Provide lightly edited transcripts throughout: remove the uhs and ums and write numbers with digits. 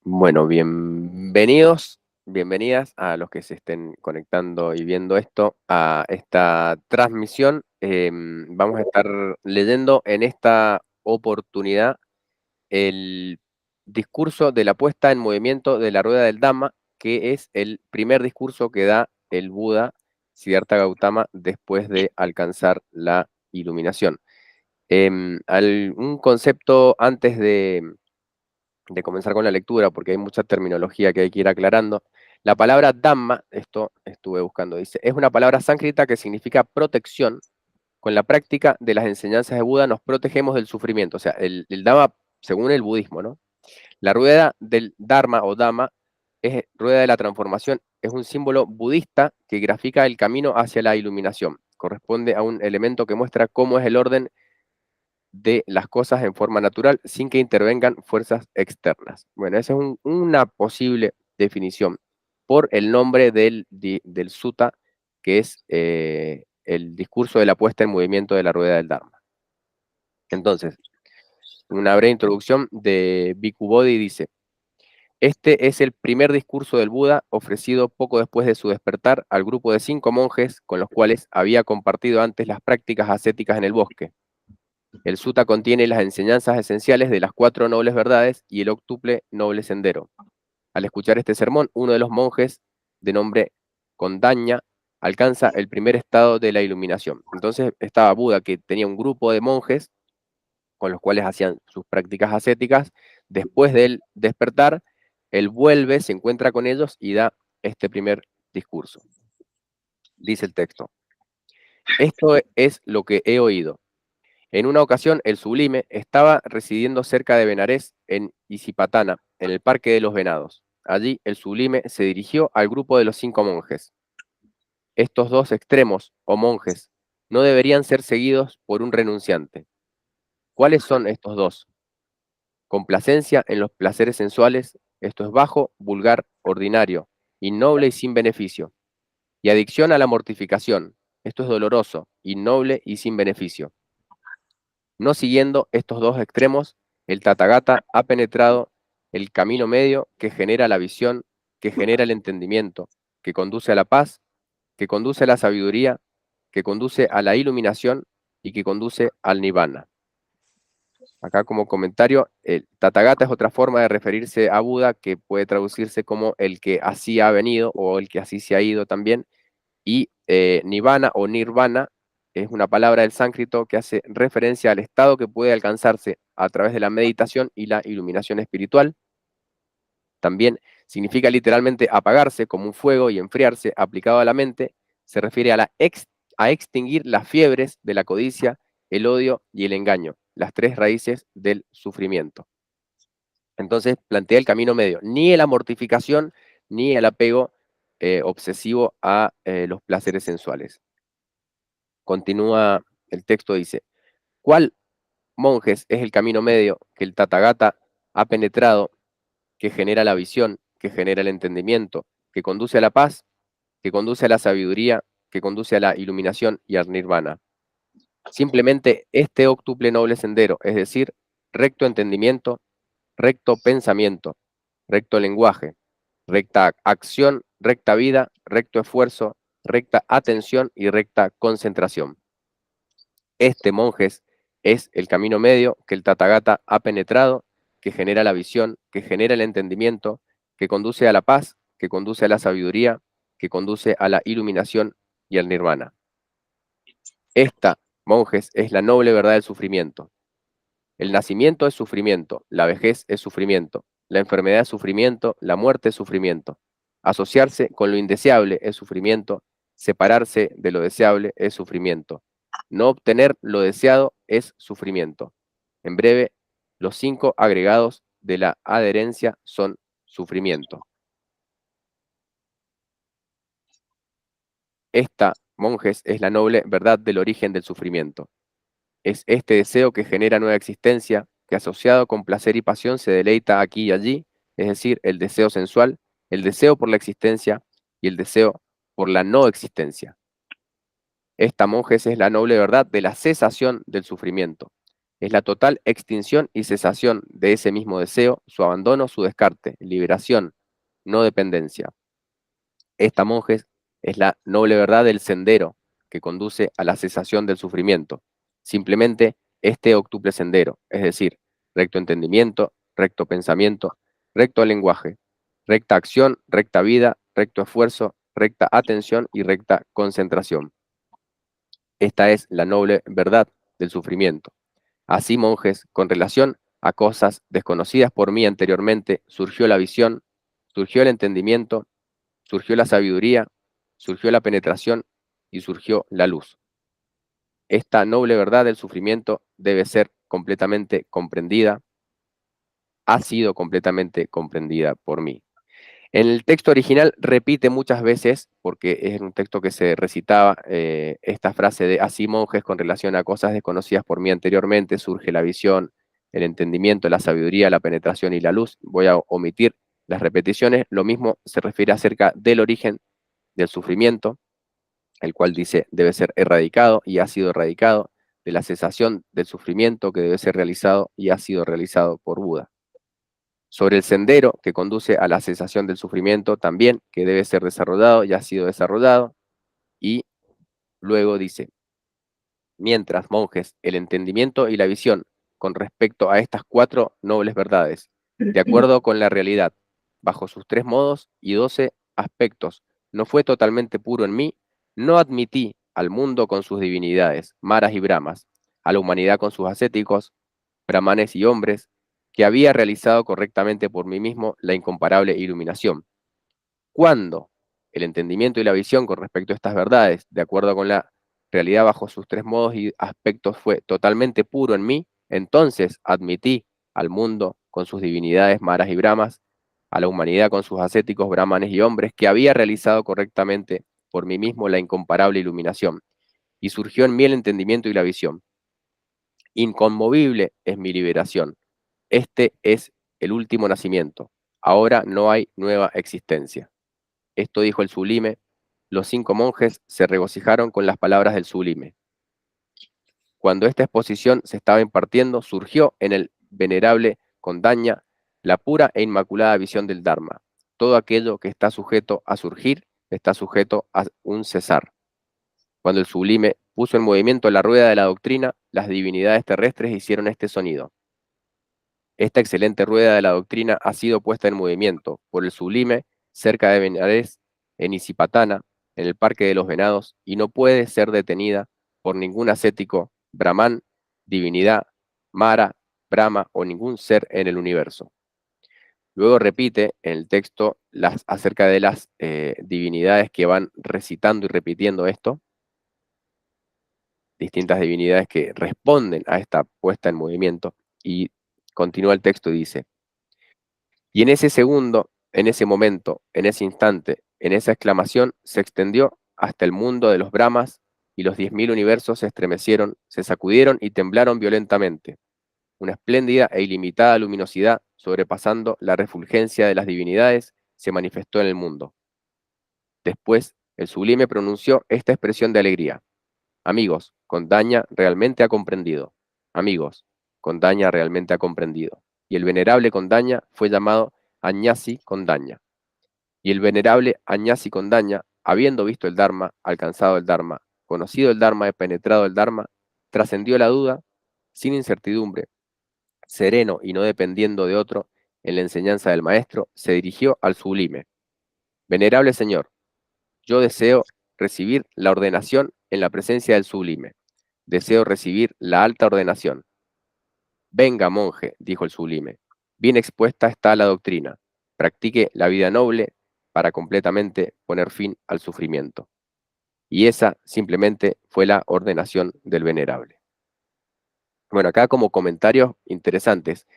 Bueno, bienvenidos, bienvenidas a los que se estén conectando y viendo esto, a esta transmisión. Vamos a estar leyendo en esta oportunidad el discurso de la puesta en movimiento de la rueda del Dhamma, que es el primer discurso que da el Buda Siddhartha Gautama después de alcanzar la iluminación. Un concepto antes de comenzar con la lectura, porque hay mucha terminología que hay que ir aclarando. La palabra Dhamma, esto estuve buscando, dice, es una palabra sánscrita que significa protección. Con la práctica de las enseñanzas de Buda nos protegemos del sufrimiento. O sea, el Dhamma, según el budismo, ¿no? La rueda del Dharma o Dhamma es rueda de la transformación, es un símbolo budista que grafica el camino hacia la iluminación. Corresponde a un elemento que muestra cómo es el orden de las cosas en forma natural sin que intervengan fuerzas externas. Bueno, esa es una posible definición por el nombre del sutta, que es el discurso de la puesta en movimiento de la rueda del Dharma. Entonces, una breve introducción de Bhikkhu Bodhi dice: este es el primer discurso del Buda ofrecido poco después de su despertar al grupo de 5 monjes con los cuales había compartido antes las prácticas ascéticas en el bosque. El sutta contiene las enseñanzas esenciales de las 4 nobles verdades y el octuple noble sendero. Al escuchar este sermón, uno de los monjes, de nombre Kondañña, alcanza el primer estado de la iluminación. Entonces estaba Buda, que tenía un grupo de monjes con los cuales hacían sus prácticas ascéticas. Después del despertar, él vuelve, se encuentra con ellos y da este primer discurso. Dice el texto: esto es lo que he oído. En una ocasión, el Sublime estaba residiendo cerca de Benarés, en Isipatana, en el Parque de los Venados. Allí, el Sublime se dirigió al grupo de los 5 monjes. Estos 2 extremos, o monjes, no deberían ser seguidos por un renunciante. ¿Cuáles son estos 2? Complacencia en los placeres sensuales, esto es bajo, vulgar, ordinario, innoble y sin beneficio. Y adicción a la mortificación, esto es doloroso, innoble y sin beneficio. No siguiendo estos 2 extremos, el Tathagata ha penetrado el camino medio que genera la visión, que genera el entendimiento, que conduce a la paz, que conduce a la sabiduría, que conduce a la iluminación y que conduce al Nibbana. Acá como comentario, el Tathagata es otra forma de referirse a Buda que puede traducirse como el que así ha venido o el que así se ha ido también. Y Nibbana o Nirvana es una palabra del sánscrito que hace referencia al estado que puede alcanzarse a través de la meditación y la iluminación espiritual. También significa literalmente apagarse como un fuego y enfriarse aplicado a la mente. Se refiere a extinguir las fiebres de la codicia, el odio y el engaño, las 3 raíces del sufrimiento. Entonces plantea el camino medio, ni la mortificación ni el apego obsesivo a los placeres sensuales. Continúa el texto, dice: ¿cuál, monjes, es el camino medio que el Tathagata ha penetrado, que genera la visión, que genera el entendimiento, que conduce a la paz, que conduce a la sabiduría, que conduce a la iluminación y al nirvana? Simplemente este octuple noble sendero, es decir, recto entendimiento, recto pensamiento, recto lenguaje, recta acción, recta vida, recto esfuerzo, recta atención y recta concentración. Este, monjes, es el camino medio que el Tathagata ha penetrado, que genera la visión, que genera el entendimiento, que conduce a la paz, que conduce a la sabiduría, que conduce a la iluminación y al nirvana. Esta, monjes, es la noble verdad del sufrimiento. El nacimiento es sufrimiento, la vejez es sufrimiento, la enfermedad es sufrimiento, la muerte es sufrimiento. Asociarse con lo indeseable es sufrimiento, separarse de lo deseable es sufrimiento. No obtener lo deseado es sufrimiento. En breve, los 5 agregados de la adherencia son sufrimiento. Esta, monjes, es la noble verdad del origen del sufrimiento. Es este deseo que genera nueva existencia, que asociado con placer y pasión se deleita aquí y allí, es decir, el deseo sensual, el deseo por la existencia y el deseo por la no existencia. Esta, monjes, es la noble verdad de la cesación del sufrimiento. es la total extinción y cesación de ese mismo deseo, su abandono, su descarte, liberación, no dependencia. Esta, monjes, es la noble verdad del sendero que conduce a la cesación del sufrimiento. Simplemente este octuple sendero, es decir, recto entendimiento, recto pensamiento, recto lenguaje, recta acción, recta vida, recto esfuerzo, recta atención y recta concentración. Esta es la noble verdad del sufrimiento. Así, monjes, con relación a cosas desconocidas por mí anteriormente, surgió la visión, surgió el entendimiento, surgió la sabiduría, surgió la penetración y surgió la luz. Esta noble verdad del sufrimiento debe ser completamente comprendida, ha sido completamente comprendida por mí. En el texto original repite muchas veces, porque es un texto que se recitaba, esta frase de así, monjes, con relación a cosas desconocidas por mí anteriormente, surge la visión, el entendimiento, la sabiduría, la penetración y la luz. Voy a omitir las repeticiones. Lo mismo se refiere acerca del origen del sufrimiento, el cual dice debe ser erradicado y ha sido erradicado, de la cesación del sufrimiento que debe ser realizado y ha sido realizado por Buda. Sobre el sendero que conduce a la cesación del sufrimiento también, que debe ser desarrollado y ha sido desarrollado, y luego dice, mientras, monjes, el entendimiento y la visión con respecto a estas 4 nobles verdades, de acuerdo con la realidad, bajo sus 3 modos y 12 aspectos, no fue totalmente puro en mí, no admití al mundo con sus divinidades, maras y brahmas, a la humanidad con sus ascéticos, brahmanes y hombres, que había realizado correctamente por mí mismo la incomparable iluminación. Cuando el entendimiento y la visión con respecto a estas verdades, de acuerdo con la realidad bajo sus 3 modos y aspectos, fue totalmente puro en mí, entonces admití al mundo con sus divinidades maras y brahmas, a la humanidad con sus ascéticos, brahmanes y hombres, que había realizado correctamente por mí mismo la incomparable iluminación, y surgió en mí el entendimiento y la visión. Inconmovible es mi liberación. Este es el último nacimiento. Ahora no hay nueva existencia. Esto dijo el sublime. Los 5 monjes se regocijaron con las palabras del sublime. Cuando esta exposición se estaba impartiendo, surgió en el venerable Condaña la pura e inmaculada visión del Dharma. Todo aquello que está sujeto a surgir está sujeto a un cesar. Cuando el sublime puso en movimiento la rueda de la doctrina, las divinidades terrestres hicieron este sonido. Esta excelente rueda de la doctrina ha sido puesta en movimiento por el sublime cerca de Benares, en Isipatana, en el Parque de los Venados, y no puede ser detenida por ningún ascético, brahman, divinidad, mara, brahma o ningún ser en el universo. Luego repite en el texto acerca de las divinidades que van recitando y repitiendo esto, distintas divinidades que responden a esta puesta en movimiento, y continúa el texto y dice, y en ese segundo, en ese momento, en ese instante, en esa exclamación, se extendió hasta el mundo de los Brahmas, y los 10.000 universos se estremecieron, se sacudieron y temblaron violentamente. Una espléndida e ilimitada luminosidad, sobrepasando la refulgencia de las divinidades, se manifestó en el mundo. Después, el sublime pronunció esta expresión de alegría. Amigos, Condaña realmente ha comprendido. Amigos, Condaña realmente ha comprendido. Y el venerable Condaña fue llamado Añasi Condaña. Y el venerable Añasi Condaña, habiendo visto el Dharma, alcanzado el Dharma, conocido el Dharma y penetrado el Dharma, trascendió la duda, sin incertidumbre, sereno y no dependiendo de otro, en la enseñanza del maestro, se dirigió al sublime. Venerable Señor, yo deseo recibir la ordenación en la presencia del sublime. Deseo recibir la alta ordenación. Venga, monje, dijo el sublime. Bien expuesta está la doctrina. Practique la vida noble para completamente poner fin al sufrimiento. Y esa simplemente fue la ordenación del venerable. Bueno, acá como comentarios interesantes.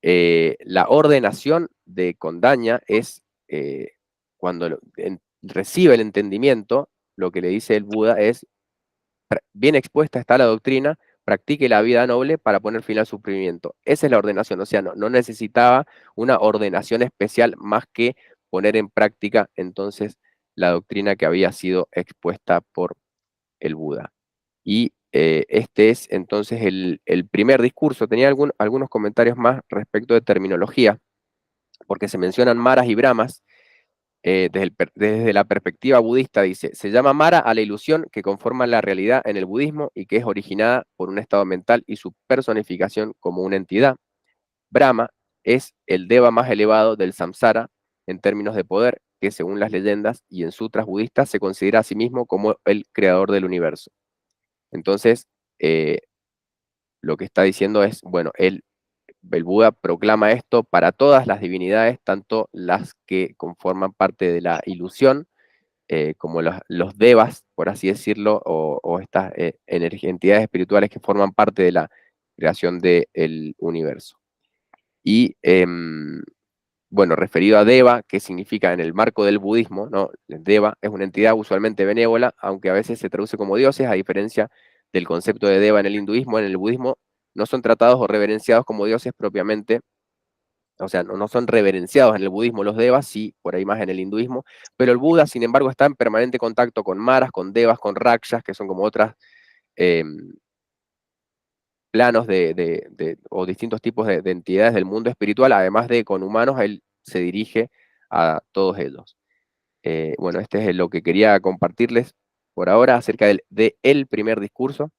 La ordenación de Condaña es cuando recibe el entendimiento, lo que le dice el Buda es, bien expuesta está la doctrina, practique la vida noble para poner fin al sufrimiento. Esa es la ordenación, o sea, no necesitaba una ordenación especial más que poner en práctica entonces la doctrina que había sido expuesta por el Buda. Y este es entonces el primer discurso. Tenía algunos comentarios más respecto de terminología, porque se mencionan maras y brahmas. Desde la perspectiva budista dice, se llama Mara a la ilusión que conforma la realidad en el budismo y que es originada por un estado mental y su personificación como una entidad. Brahma es el deva más elevado del samsara en términos de poder, que según las leyendas y en sutras budistas se considera a sí mismo como el creador del universo. Entonces, lo que está diciendo es, bueno, el Buda proclama esto para todas las divinidades, tanto las que conforman parte de la ilusión, como los devas, por así decirlo, o estas entidades espirituales que forman parte de la creación del universo. Y bueno, referido a Deva, que significa en el marco del budismo, ¿no? Deva es una entidad usualmente benévola, aunque a veces se traduce como dioses, a diferencia del concepto de Deva en el hinduismo. En el budismo no son tratados o reverenciados como dioses propiamente, o sea, no son reverenciados en el budismo los devas, sí, por ahí más en el hinduismo, pero el Buda, sin embargo, está en permanente contacto con maras, con devas, con rakshas, que son como otras planos o distintos tipos de entidades del mundo espiritual, además de con humanos, él se dirige a todos ellos. Bueno, este es lo que quería compartirles por ahora acerca de el primer discurso,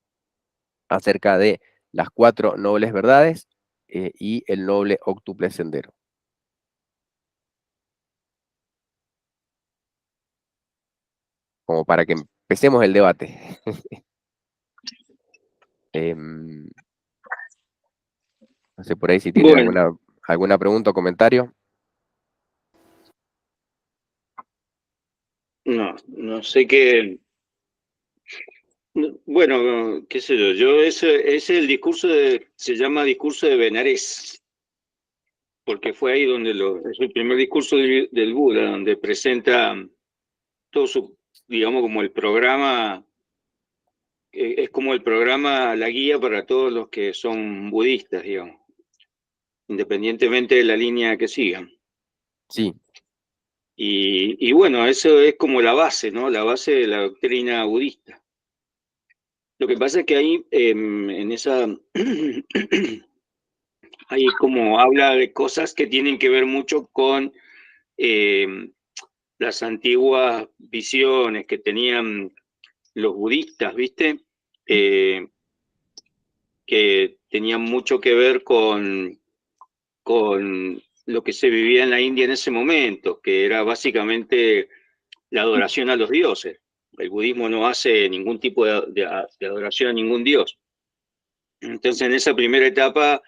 acerca de las 4 nobles verdades y el noble octuple sendero. Como para que empecemos el debate. No sé por ahí si tienen Bueno, alguna pregunta o comentario. no sé qué. Bueno, qué sé yo, ese es el discurso se llama discurso de Benarés, porque fue ahí donde es el primer discurso del Buda, donde presenta todo su, digamos, como el programa, es como el programa, la guía para todos los que son budistas, digamos, independientemente de la línea que sigan. Sí, Y bueno, eso es como la base, ¿no? La base de la doctrina budista. Lo que pasa es que ahí, en esa, ahí como habla de cosas que tienen que ver mucho con eh, las antiguas visiones que tenían los budistas, ¿viste? Eh, que tenían mucho que ver con lo que se vivía en la India en ese momento, que era básicamente la adoración a los dioses. El budismo no hace ningún tipo de adoración a ningún dios. Entonces, en esa primera etapa,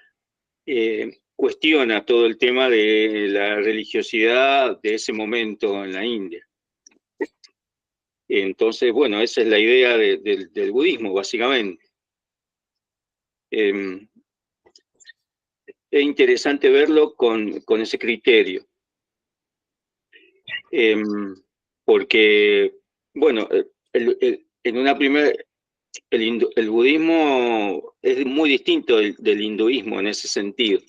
cuestiona todo el tema de la religiosidad de ese momento en la India. Entonces, bueno, esa es la idea del budismo, básicamente. Eh, es interesante verlo con ese criterio, eh, porque, bueno, en una primera, el budismo es muy distinto del hinduismo en ese sentido,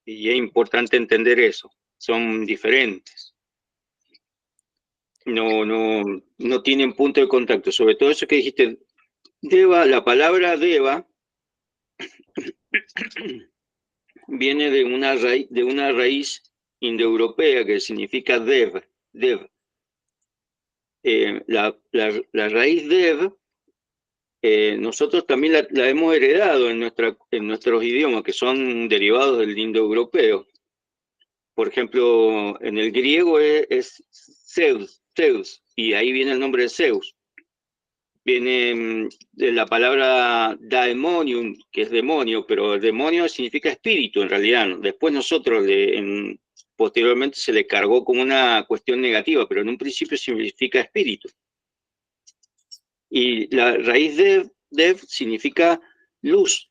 y es importante entender eso, son diferentes. No tienen punto de contacto. Sobre todo eso que dijiste, Deva, la palabra Deva viene de una raíz indoeuropea que significa Dev. La raíz Dev, nosotros también la hemos heredado en nuestros idiomas, que son derivados del indoeuropeo. Por ejemplo, en el griego es Zeus, y ahí viene el nombre de Zeus. Viene de la palabra daemonium, que es demonio, pero el demonio significa espíritu en realidad. Después nosotros, posteriormente se le cargó como una cuestión negativa, pero en un principio significa espíritu. Y la raíz de dev significa luz,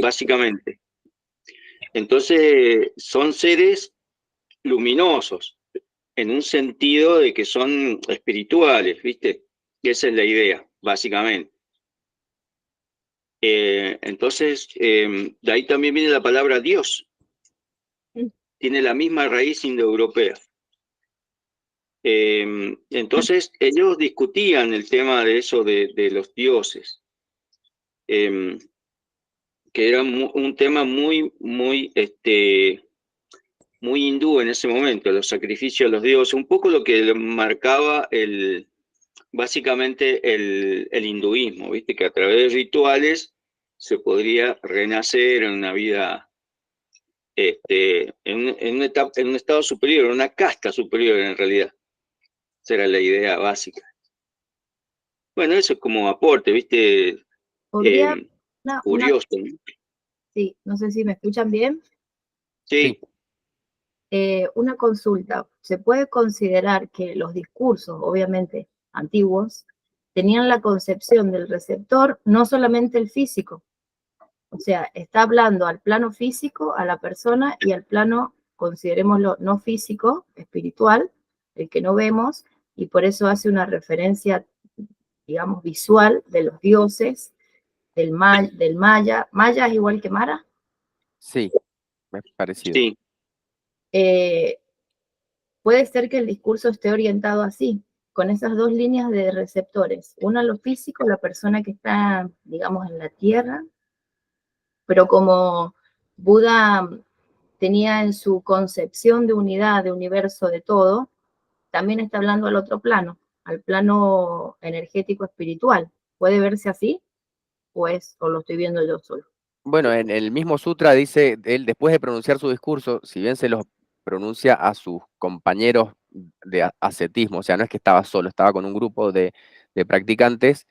básicamente. Entonces son seres luminosos, en un sentido de que son espirituales, ¿viste? Y esa es la idea, básicamente. Entonces, de ahí también viene la palabra Dios. Tiene la misma raíz indoeuropea. Entonces ellos discutían el tema de eso de los dioses, eh, que era un tema muy hindú en ese momento, los sacrificios a los dioses, un poco lo que marcaba básicamente el hinduismo, ¿viste? Que a través de rituales se podría renacer en una vida, en un estado superior, en una casta superior en realidad. Esa era la idea básica. Bueno, eso es como aporte, ¿viste? Podría, Eh, una, curioso, ¿no? sí, no sé si me escuchan bien. Sí, Sí, Una consulta. ¿Se puede considerar que los discursos, obviamente antiguos, tenían la concepción del receptor no solamente el físico? O sea, está hablando al plano físico, a la persona, y al plano, considerémoslo, no físico, espiritual, el que no vemos, y por eso hace una referencia, digamos, visual de los dioses, del maya. ¿Maya es igual que Mara? sí, es parecido. sí. Eh, Puede ser que el discurso esté orientado así, con esas dos líneas de receptores. Una lo físico, la persona que está, digamos, en la tierra, pero como Buda tenía en su concepción de unidad, de universo, de todo, también está hablando al otro plano, al plano energético espiritual. ¿Puede verse así? O lo estoy viendo yo solo? Bueno, en el mismo sutra dice, él después de pronunciar su discurso, si bien se los pronuncia a sus compañeros de ascetismo, o sea, no es que estaba solo, estaba con un grupo de practicantes,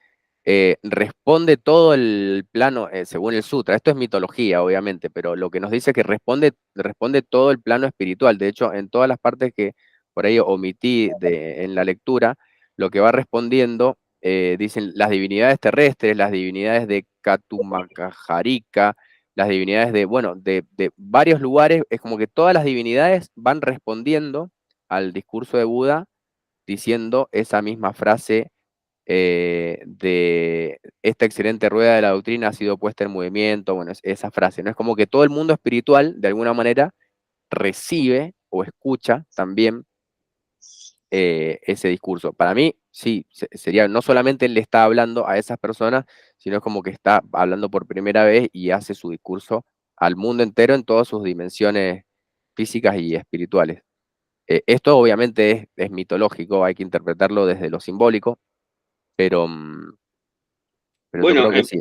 responde todo el plano, según el sutra, esto es mitología, obviamente, pero lo que nos dice es que responde todo el plano espiritual. De hecho, en todas las partes que por ahí omití en la lectura, lo que va respondiendo dicen las divinidades terrestres, las divinidades de Katumacajarika, las divinidades de, bueno, de varios lugares, es como que todas las divinidades van respondiendo al discurso de Buda diciendo esa misma frase de esta excelente rueda de la doctrina ha sido puesta en movimiento, bueno, esa frase, ¿no? Es como que todo el mundo espiritual, de alguna manera, recibe o escucha también ese discurso. Para mí, sí, sería, no solamente él le está hablando a esas personas, sino es como que está hablando por primera vez y hace su discurso al mundo entero en todas sus dimensiones físicas y espirituales. Esto obviamente es mitológico, hay que interpretarlo desde lo simbólico, pero, pero yo Bueno, creo que sí.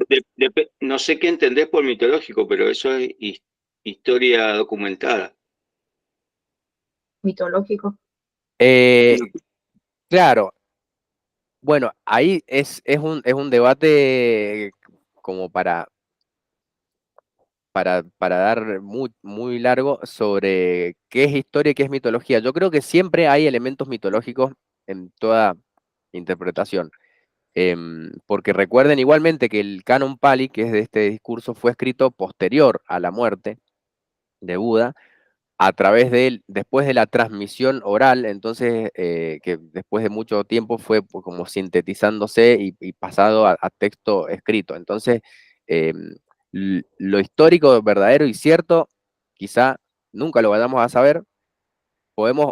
no sé qué entendés por mitológico, pero eso es historia documentada. Mitológico. Eh, claro, bueno, ahí es un debate como para dar muy, muy largo sobre qué es historia y qué es mitología. Yo creo que siempre hay elementos mitológicos en toda interpretación. Porque recuerden igualmente que el Canon Pali, que es de este discurso, fue escrito posterior a la muerte de Buda, a través de él, después de la transmisión oral, entonces, que después de mucho tiempo fue pues, como sintetizándose y pasado a texto escrito. Entonces, lo histórico, verdadero y cierto, quizá nunca lo vayamos a saber. Podemos,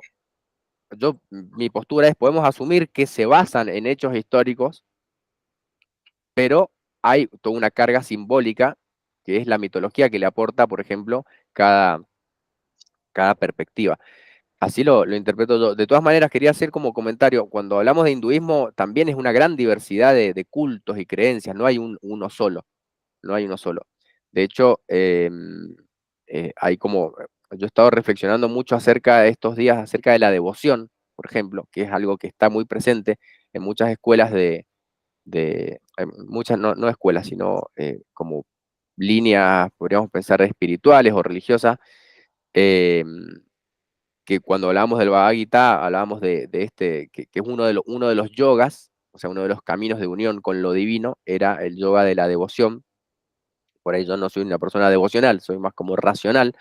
mi postura es, podemos asumir que se basan en hechos históricos, pero hay toda una carga simbólica, que es la mitología que le aporta, por ejemplo, cada perspectiva. Así lo interpreto yo. De todas maneras, quería hacer como comentario, cuando hablamos de hinduismo, también es una gran diversidad de cultos y creencias, no hay uno solo, no hay uno solo. De hecho, hay como, yo he estado reflexionando mucho acerca de estos días, acerca de la devoción, por ejemplo, que es algo que está muy presente en muchas escuelas muchas, no escuelas, sino como líneas, podríamos pensar, espirituales o religiosas. em, que cuando hablábamos del Bhagavad Gita, hablábamos de este, que es uno de los yogas, o sea, uno de los caminos de unión con lo divino, era el yoga de la devoción. Por ahí yo no soy una persona devocional, soy más como racional,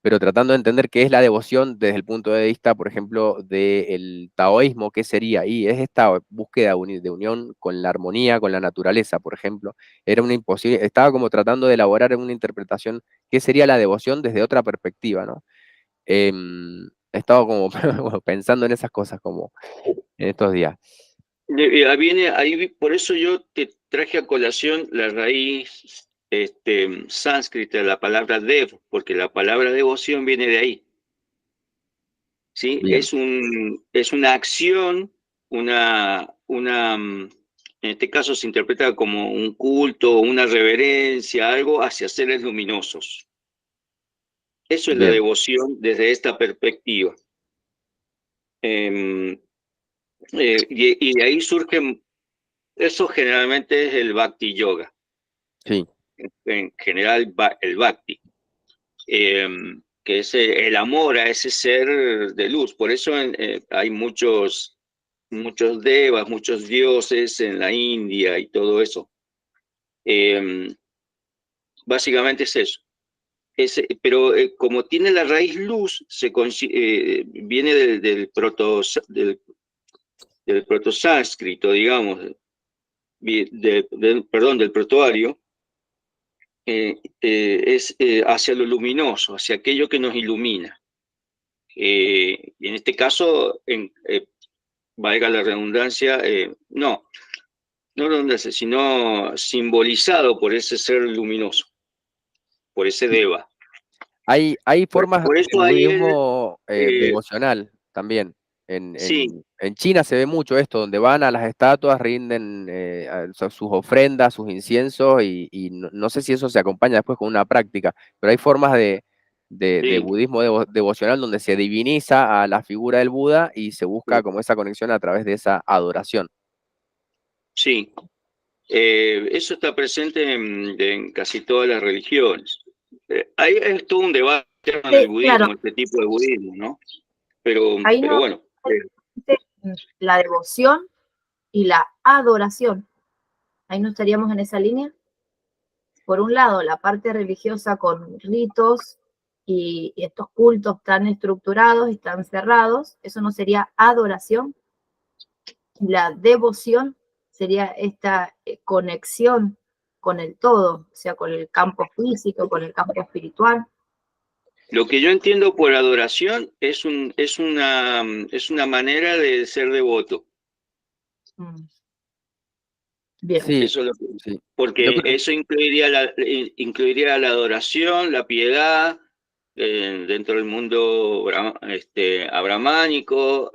pero tratando de entender qué es la devoción desde el punto de vista, por ejemplo, del taoísmo, qué sería, y es esta búsqueda de unión con la armonía, con la naturaleza, por ejemplo, era una imposible, estaba como tratando de elaborar una interpretación, qué sería la devoción desde otra perspectiva, ¿no? He estado como pensando en esas cosas como en estos días. Por eso yo te traje a colación la raíz sánscrita de la palabra dev, porque la palabra devoción viene de ahí. ¿Sí? Bien, Es una acción, en este caso se interpreta como un culto, una reverencia, algo hacia seres luminosos. Eso es la bien, devoción desde esta perspectiva. Em, y de ahí surge, eso generalmente es el Bhakti Yoga, sí, en general el Bhakti, que es el amor a ese ser de luz. Por eso hay muchos devas, muchos dioses en la India y todo eso. Básicamente es eso. Pero como tiene la raíz luz, viene del protosánscrito, digamos, perdón, del protoario, es hacia lo luminoso, hacia aquello que nos ilumina. Y en este caso, valga la redundancia, no redundancia, sino simbolizado por ese ser luminoso, por ese sí. deva. Hay formas Por de eso ahí budismo eh, devocional también. En, sí, en, en China se ve mucho esto, donde van a las estatuas, rinden sus ofrendas, sus inciensos, y no sé si eso se acompaña después con una práctica, pero hay formas de sí, budismo devocional donde se diviniza a la figura del Buda y se busca como esa conexión a través de esa adoración. sí. Eso está presente en casi todas las religiones. Ahí es todo un debate en el Sí, claro, budismo, este tipo de budismo, ¿no? ahí Pero no bueno, la devoción y la adoración. Ahí no estaríamos en esa línea. Por un lado, la parte religiosa con ritos y estos cultos tan estructurados y tan cerrados, eso no sería adoración. La devoción sería esta conexión con el todo, o sea, con el campo físico, con el campo espiritual. lo que yo entiendo por adoración es una manera de ser devoto. Mm, bien. Sí, Eso es sí. Yo porque creo, eso incluiría la adoración, la piedad, dentro del mundo abramánico,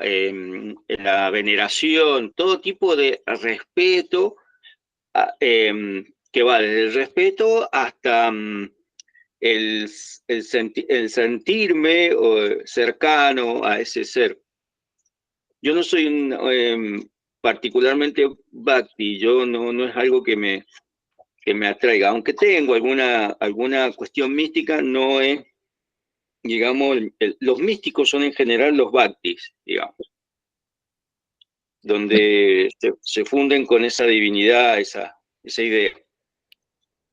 la veneración, todo tipo de respeto, que va desde el respeto hasta el sentirme cercano a ese ser. Yo no soy particularmente bhakti, yo no es algo que me atraiga, aunque tengo alguna cuestión mística, no es, digamos, los místicos son en general los bhaktis, digamos, donde se funden con esa divinidad, esa idea.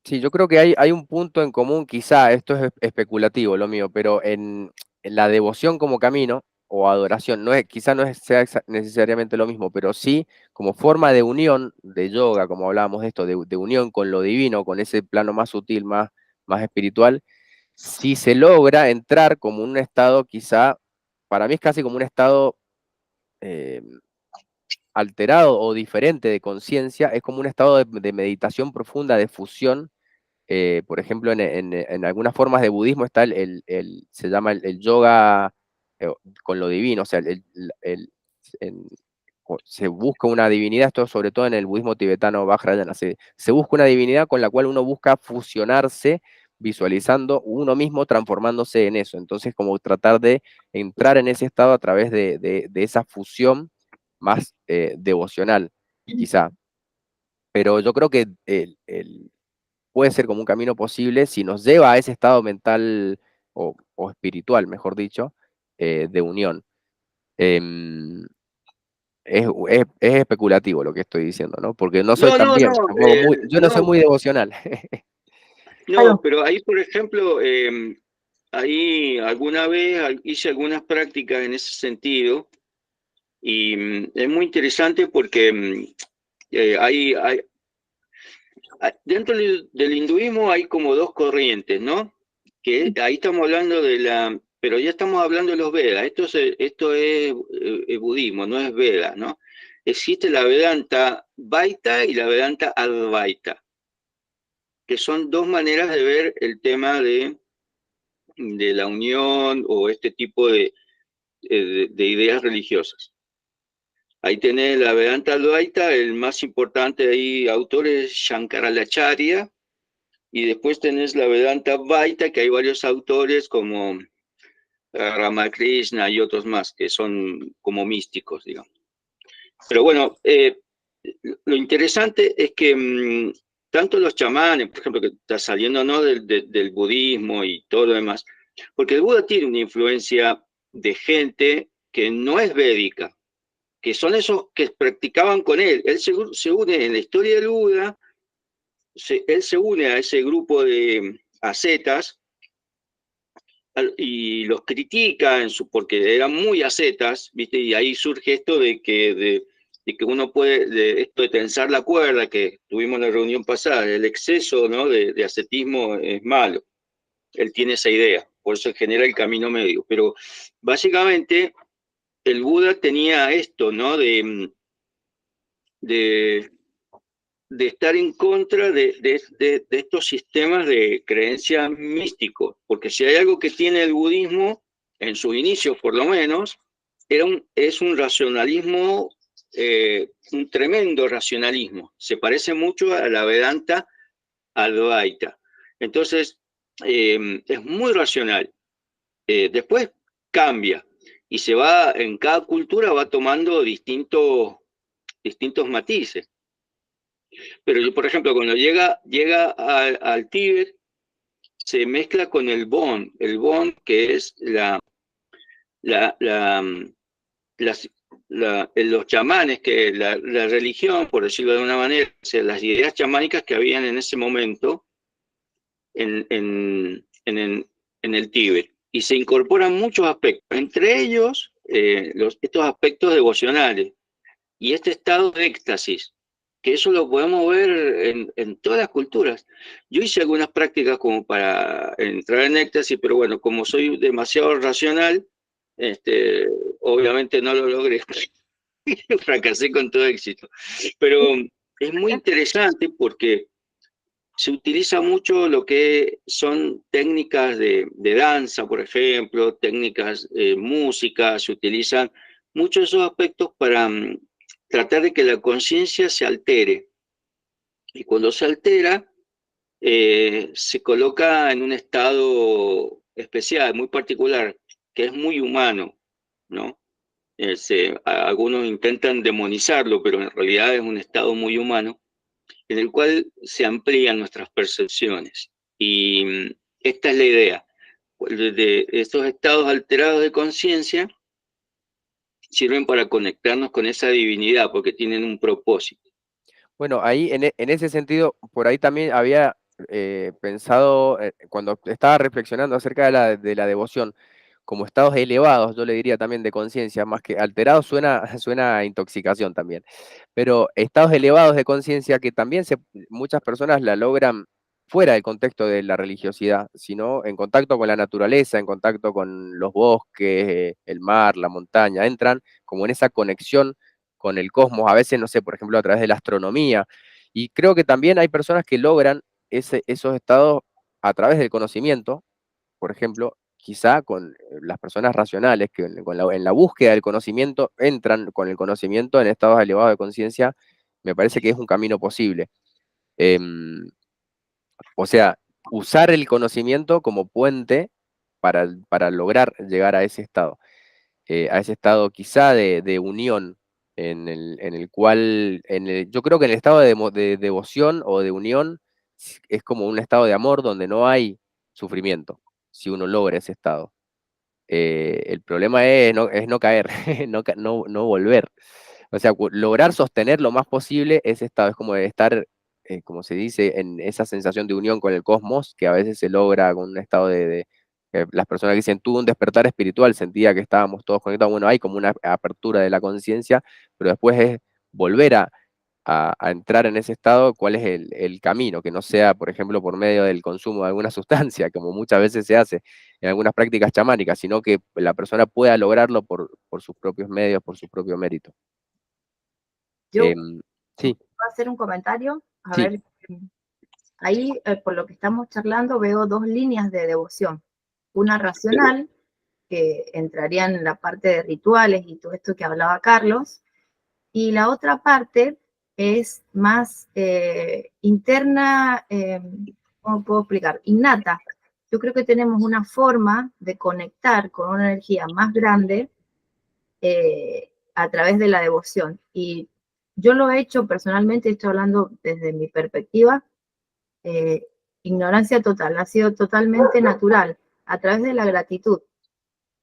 sí, yo creo que hay un punto en común, quizá, esto es especulativo lo mío, pero en la devoción como camino o adoración, quizá no sea necesariamente lo mismo, pero sí como forma de unión de yoga, como hablábamos de esto, de unión con lo divino, con ese plano más sutil, más espiritual, si se logra entrar como un estado, quizá, para mí es casi como un estado eh, alterado o diferente de conciencia, es como un estado de meditación profunda, de fusión. Por ejemplo, en algunas formas de budismo está se llama el yoga con lo divino, o sea, en- se busca una divinidad, esto sobre todo en el budismo tibetano Vajrayana, se busca una divinidad con la cual uno busca fusionarse, visualizando uno mismo transformándose en eso. Entonces, como tratar de entrar en ese estado a través de esa fusión más devocional, quizá. Pero yo creo que puede ser como un camino posible si nos lleva a ese estado mental o espiritual, mejor dicho, de unión. Em, es especulativo lo que estoy diciendo, ¿no? Porque no soy No, no, no, tampoco yo no soy no, muy devocional. no, pero ahí, por ejemplo, ahí alguna vez hice algunas prácticas en ese sentido y es muy interesante porque dentro del hinduismo hay como dos corrientes, ¿no? Que ahí estamos hablando pero ya estamos hablando de los Vedas. Esto es budismo, no es Veda, ¿no? Existe la Vedanta Vaita y la Vedanta Advaita, que son dos maneras de ver el tema de la unión o este tipo de ideas religiosas. Ahí tenés la Vedanta Advaita, el más importante ahí autor es Shankaracharya, y después tenés la Vedanta Vaita, que hay varios autores como Ramakrishna y otros más, que son como místicos, digamos. Pero bueno, lo interesante es que tanto los chamanes, por ejemplo, que está saliendo, ¿no?, del budismo y todo lo demás, porque el Buda tiene una influencia de gente que no es védica, que son esos que practicaban con él. Él se une en la historia del Buda, él se une a ese grupo de ascetas y los critica porque eran muy ascetas, ¿viste? Y ahí surge esto de que uno puede, esto de tensar la cuerda, que tuvimos en la reunión pasada, el exceso, ¿no?, de ascetismo es malo. Él tiene esa idea, por eso genera el camino medio. Pero básicamente el Buda tenía esto, ¿no?, de, de estar en contra de estos sistemas de creencias místicos, porque si hay algo que tiene el budismo, en sus inicios por lo menos, es un racionalismo, un tremendo racionalismo, se parece mucho a la Vedanta Advaita. Entonces, es muy racional. Después cambia y se va, en cada cultura va tomando distintos matices. Pero yo, por ejemplo, cuando llega al Tíbet, se mezcla con el Bon, que es la, la, las, los chamanes, que la religión, por decirlo de una manera, o sea, las ideas chamánicas que habían en ese momento en, en, en, en el Tíbet. Y se incorporan muchos aspectos, entre ellos estos aspectos devocionales y este estado de éxtasis, que eso lo podemos ver en todas las culturas. Yo hice algunas prácticas como para entrar en éxtasis, pero bueno, como soy demasiado racional, obviamente no lo logré. Fracasé con todo éxito. Pero es muy interesante porque se utiliza mucho lo que son técnicas de danza, por ejemplo, técnicas de música, se utilizan muchos de esos aspectos para tratar de que la conciencia se altere. Y cuando se altera, se coloca en un estado especial, muy particular, que es muy humano, ¿no? Algunos intentan demonizarlo, pero en realidad es un estado muy humano, en el cual se amplían nuestras percepciones. Y esta es la idea. De estos estados alterados de conciencia sirven para conectarnos con esa divinidad, porque tienen un propósito. Bueno, ahí en ese sentido, por ahí también había pensado, cuando estaba reflexionando acerca de la devoción, como estados elevados, yo le diría también de conciencia, más que alterados suena, suena a intoxicación también, pero estados elevados de conciencia que también muchas personas la logran fuera del contexto de la religiosidad, sino en contacto con la naturaleza, en contacto con los bosques, el mar, la montaña, entran como en esa conexión con el cosmos, a veces, no sé, por ejemplo, a través de la astronomía, y creo que también hay personas que logran esos estados a través del conocimiento, por ejemplo, quizá con las personas racionales, que en la búsqueda del conocimiento entran con el conocimiento en estados elevados de conciencia, me parece que es un camino posible. O sea, usar el conocimiento como puente para lograr llegar a ese estado quizá de unión, en el cual, yo creo que en el estado de devoción o de unión es como un estado de amor donde no hay sufrimiento, si uno logra ese estado. El problema es no caer, no volver. O sea, lograr sostener lo más posible ese estado, es como de estar, como se dice, en esa sensación de unión con el cosmos, que a veces se logra con un estado las personas que dicen, tuvo un despertar espiritual, sentía que estábamos todos conectados. Bueno, hay como una apertura de la conciencia, pero después es volver a entrar en ese estado, cuál es el camino, que no sea, por ejemplo, por medio del consumo de alguna sustancia, como muchas veces se hace en algunas prácticas chamánicas, sino que la persona pueda lograrlo por sus propios medios, por su propio mérito. Yo Sí, voy a hacer un comentario, a sí, ver, ahí por lo que estamos charlando veo dos líneas de devoción. Una racional, que entraría en la parte de rituales y todo esto que hablaba Carlos, y la otra parte es más interna, ¿cómo puedo explicar? Innata. Yo creo que tenemos una forma de conectar con una energía más grande a través de la devoción. Y yo lo he hecho personalmente, estoy hablando desde mi perspectiva, eh, ignorancia total, ha sido totalmente natural, a través de la gratitud.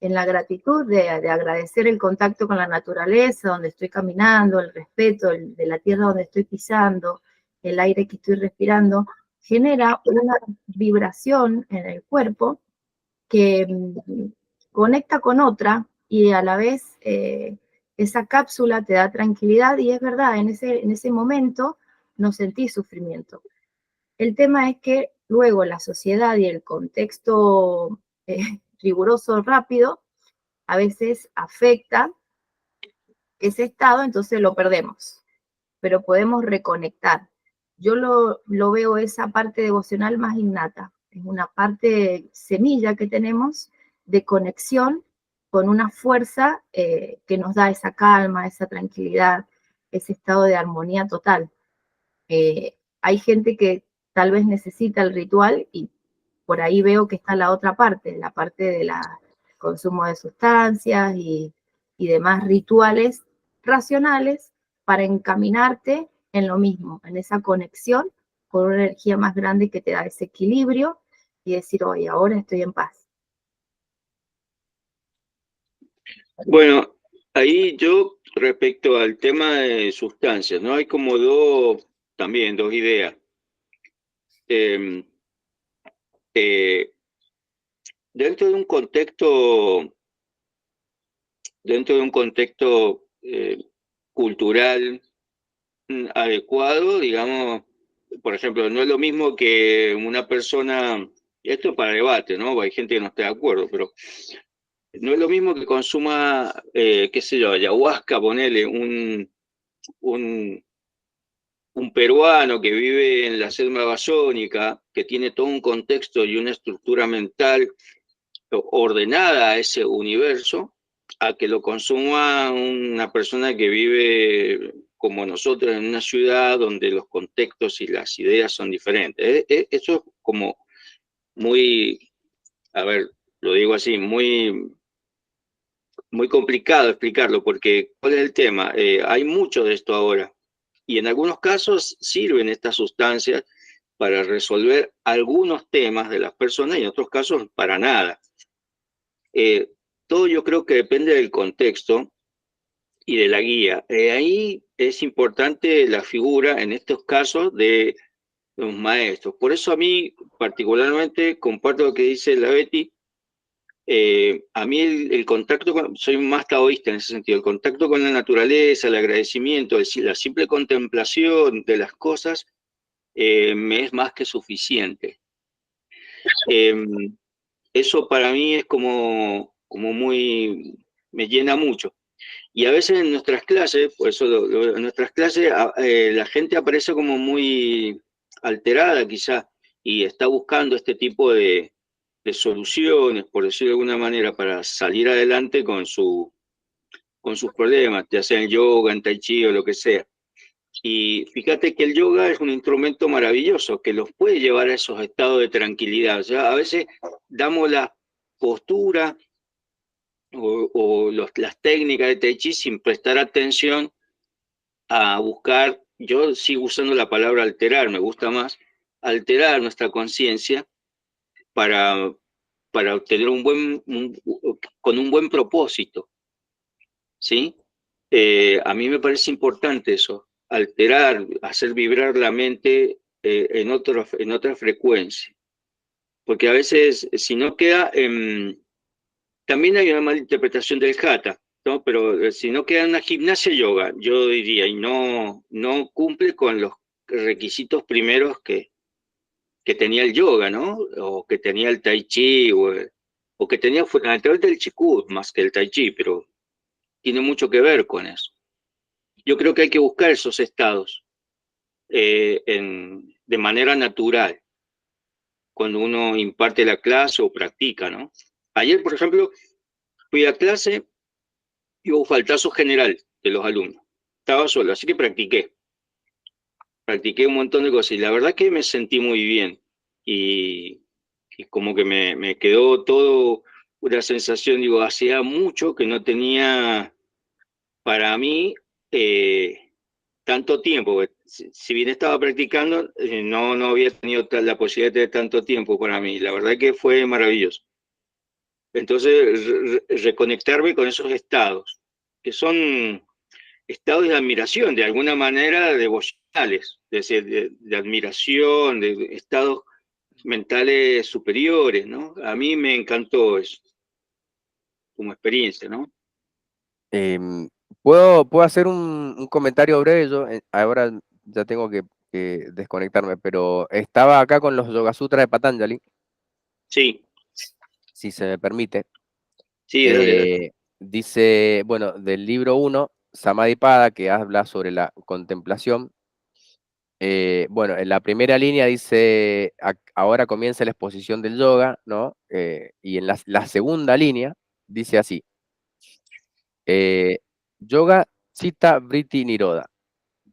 En la gratitud de agradecer el contacto con la naturaleza, donde estoy caminando, el respeto de la tierra donde estoy pisando, el aire que estoy respirando, genera una vibración en el cuerpo que conecta con otra y a la vez esa cápsula te da tranquilidad y es verdad, en ese momento no sentí sufrimiento. El tema es que luego la sociedad y el contexto riguroso, rápido, a veces afecta ese estado, entonces lo perdemos, pero podemos reconectar. Yo lo veo esa parte devocional más innata, es una parte semilla que tenemos de conexión con una fuerza que nos da esa calma, esa tranquilidad, ese estado de armonía total. Hay gente que tal vez necesita el ritual y por ahí veo que está la parte del consumo de sustancias y demás rituales racionales para encaminarte en lo mismo, en esa conexión con una energía más grande que te da ese equilibrio y decir, oye, ahora estoy en paz. Bueno, ahí yo respecto al tema de sustancias, ¿no? Hay como también dos ideas. Eh, eh, dentro de un contexto, dentro de un contexto cultural adecuado, digamos, por ejemplo, no es lo mismo que una persona, esto es para debate, ¿no? Hay gente que no está de acuerdo, pero no es lo mismo que consuma, qué sé yo, ayahuasca, ponele un, un peruano que vive en la selva amazónica, que tiene todo un contexto y una estructura mental ordenada a ese universo, a que lo consuma una persona que vive como nosotros en una ciudad donde los contextos y las ideas son diferentes. Eso es como muy, a ver, lo digo así, muy complicado explicarlo, porque ¿cuál es el tema? Hay mucho de esto ahora, y en algunos casos sirven estas sustancias para resolver algunos temas de las personas y en otros casos para nada. Todo yo creo que depende del contexto y de la guía. Ahí es importante la figura, en estos casos, de los maestros. Por eso a mí, particularmente, comparto lo que dice la Betty. A mí el contacto soy más taoísta en ese sentido, el contacto con la naturaleza, el agradecimiento, la simple contemplación de las cosas, me es más que suficiente. Eso para mí es como muy, me llena mucho. Y a veces en nuestras clases, por eso en nuestras clases la gente aparece como muy alterada quizá y está buscando este tipo de soluciones, por decirlo de alguna manera, para salir adelante con sus problemas, ya sea en yoga, en tai chi o lo que sea. Y fíjate que el yoga es un instrumento maravilloso que los puede llevar a esos estados de tranquilidad. O sea, a veces damos la postura las técnicas de Tai Chi sin prestar atención a buscar, yo sigo usando la palabra alterar, me gusta más, alterar nuestra conciencia para, para obtener con un buen propósito, ¿sí? A mí me parece importante eso, alterar, hacer vibrar la mente en otra frecuencia, porque a veces si no queda, también hay una mala interpretación del Hatha. ¿no? Pero si no queda en una gimnasia yoga, yo diría, y no cumple con los requisitos primeros que tenía el yoga, ¿no? O que tenía el tai chi, o que tenía fundamentalmente el Qigong más que el tai chi, pero tiene mucho que ver con eso. Yo creo que hay que buscar esos estados de manera natural cuando uno imparte la clase o practica, ¿no? Ayer, por ejemplo, fui a clase y hubo faltazo general de los alumnos. Estaba solo, así que practiqué un montón de cosas y la verdad que me sentí muy bien y como que me quedó todo una sensación, digo, hacía mucho que no tenía para mí tanto tiempo. Si bien estaba practicando, no había tenido la posibilidad de tener tanto tiempo para mí. La verdad que fue maravilloso. Entonces, reconectarme con esos estados, que son estados de admiración, de alguna manera devocionales, es decir, de admiración, de estados mentales superiores, ¿no? A mí me encantó eso, como experiencia, ¿no? ¿Puedo hacer un comentario breve? Yo ahora ya tengo que desconectarme, pero estaba acá con los Yoga Sutras de Patanjali, Sí, si se me permite. sí, dale, dale. Dice, bueno, del libro 1, Samadhipada, que habla sobre la contemplación. Bueno, en la primera línea dice, ahora comienza la exposición del yoga, ¿no? Y en la segunda línea dice así, Yoga Chitta Vritti Nirodha,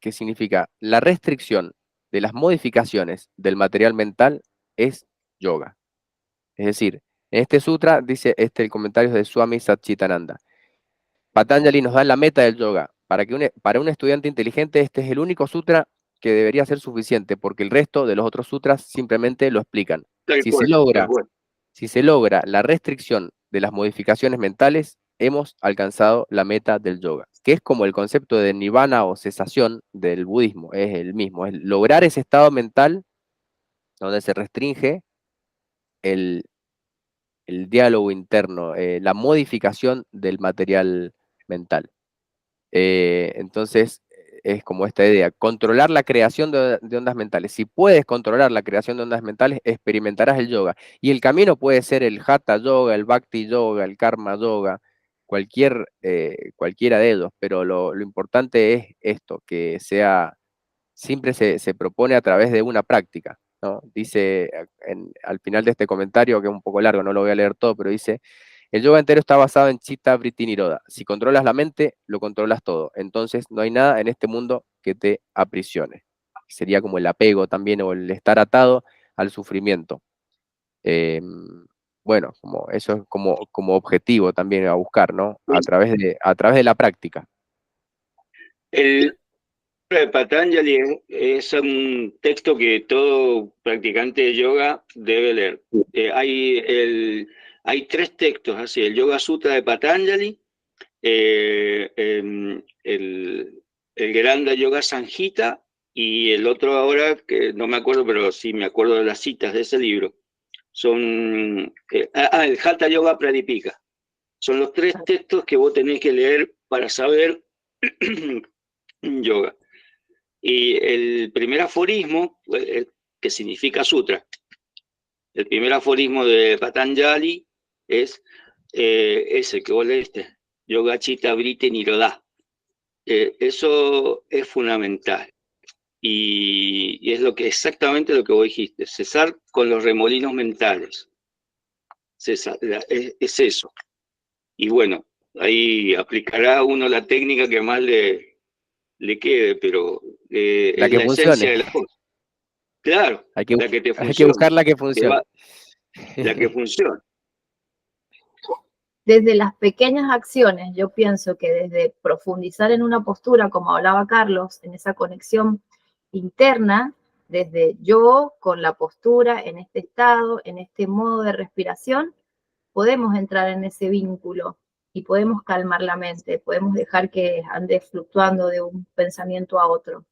que significa la restricción de las modificaciones del material mental es yoga. Es decir, en este sutra dice el comentario es de Swami Satchitananda. Patanjali nos da la meta del yoga. Para un estudiante inteligente este es el único sutra que debería ser suficiente, porque el resto de los otros sutras simplemente lo explican. Tal Si se cual, tal logra, cual. si se logra la restricción de las modificaciones mentales, hemos alcanzado la meta del yoga, que es como el concepto de nirvana o cesación del budismo, es el mismo, es lograr ese estado mental donde se restringe el, el diálogo interno, la modificación del material mental. Entonces, es como esta idea, controlar la creación de ondas mentales. Si puedes controlar la creación de ondas mentales, experimentarás el yoga. Y el camino puede ser el Hatha Yoga, el Bhakti Yoga, el Karma Yoga, cualquiera de ellos, pero lo importante es esto, que siempre se propone a través de una práctica, ¿no? Dice al final de este comentario, que es un poco largo, no lo voy a leer todo, pero dice, el yoga entero está basado en Chitta Vritti Nirodha. Si controlas la mente, lo controlas todo. Entonces no hay nada en este mundo que te aprisione. Sería como el apego también o el estar atado al sufrimiento. Eh, bueno, como eso es como objetivo también a buscar, ¿no? A través de la práctica. El de Patanjali es un texto que todo practicante de yoga debe leer. Hay tres textos, así, el Yoga Sutra de Patanjali, el Granda Yoga Sanjita y el otro ahora, que no me acuerdo, pero sí me acuerdo de las citas de ese libro. Son el Hatha Yoga Pradipika. Son los tres textos que vos tenés que leer para saber yoga. Y el primer aforismo, que significa sutra, el primer aforismo de Patanjali es ese que vos leíste, Yoga Chitta Vritti Nirodha. Eso es fundamental. Y es exactamente lo que vos dijiste, cesar con los remolinos mentales. Es eso. Y bueno, ahí aplicará uno la técnica que más le quede, pero La es que la esencia funcione. de la cosa. Claro, Hay que, la que te hay que funcione, buscar la que funcione. la que funcione. Desde las pequeñas acciones, yo pienso que desde profundizar en una postura, como hablaba Carlos, en esa conexión interna, desde yo con la postura, en este estado, en este modo de respiración, podemos entrar en ese vínculo y podemos calmar la mente, podemos dejar que ande fluctuando de un pensamiento a otro.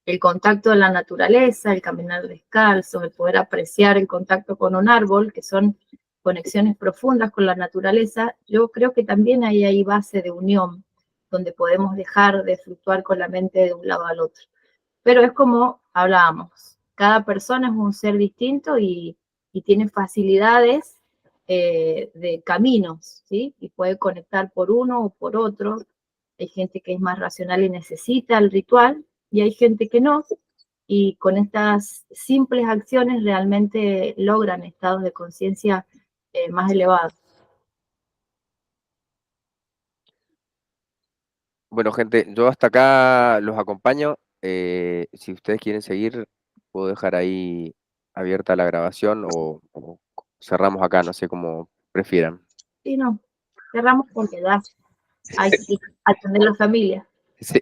El contacto de la naturaleza, el caminar descalzo, el poder apreciar el contacto con un árbol, que son conexiones profundas con la naturaleza, yo creo que también ahí hay base de unión, donde podemos dejar de fluctuar con la mente de un lado al otro. Pero es como hablábamos, cada persona es un ser distinto y tiene facilidades de caminos, ¿sí? Y puede conectar por uno o por otro. Hay gente que es más racional y necesita el ritual, y hay gente que no, y con estas simples acciones realmente logran estados de conciencia más elevados. Bueno, gente, yo hasta acá los acompaño. Si ustedes quieren seguir, puedo dejar ahí abierta la grabación o cerramos acá, no sé cómo prefieran. Sí, no, cerramos porque ya hay que atender a la familia. Sí.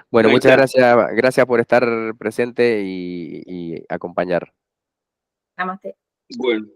Bueno, Ahí muchas está. gracias, gracias por estar presente y acompañar. Namaste. Bueno.